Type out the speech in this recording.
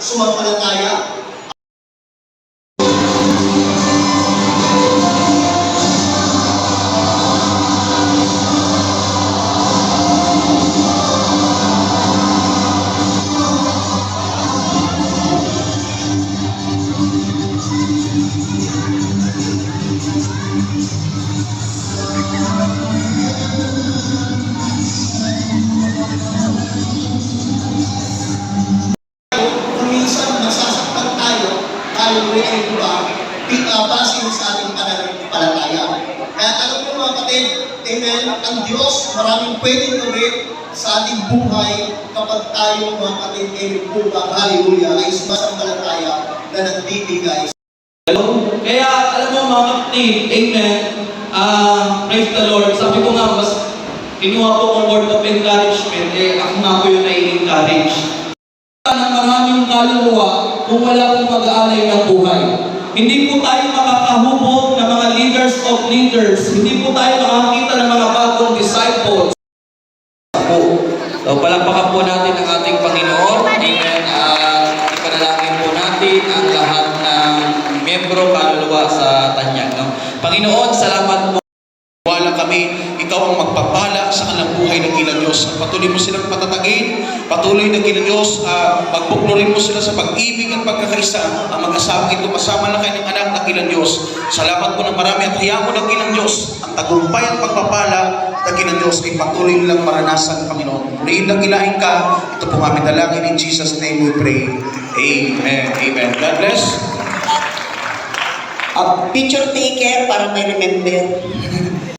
sumampalataya. Tayo rin ay base sa ating pananampalataya. Kaya alam mo mga kapatid, amen, ang Diyos maraming pwedeng gawin sa ating buhay kapag tayo mga kapatid ay nagbuka, hallelujah, ay sumasampalataya na nagbibigay. Kaya alam mo mga kapatid, amen, praise the Lord. Sabi ko nga, mas kinuha ko kong word of encouragement, ako nga po yung nai-encourage. Ng maraming kaluluwa kung wala pong mag-aalay ng buhay. Hindi po tayo makakahubog ng mga leaders of leaders. Hindi po tayo makakita ng mga bagong disciples. So, palakpakan po natin ang ating Panginoon. Amen. Ipanalangin po natin ang lahat ng membro kaluluwa sa Tanyag. No? Panginoon, salamat po. Wala kami, ikaw ang magpapala sa kanilang buhay ng Gilang Diyos. Patuloy mo silang patatagin, patuloy ng Gilang Diyos, magbuklorin mo sila sa pag-ibig at pagkakaisa. Ang mag-asawang ito kasama ng kanyang anak na Gilang Diyos. Salamat po ng marami at hayaan mo ng Gilang Diyos. Ang tagumpay at pagpapala ng Gilang Diyos ay patuloy nilang maranasan, Panginoon. Purihin lang gilain ka. Ito po kami dalangin. In Jesus' name we pray. Amen. Amen. God bless. Picture taker para may remember.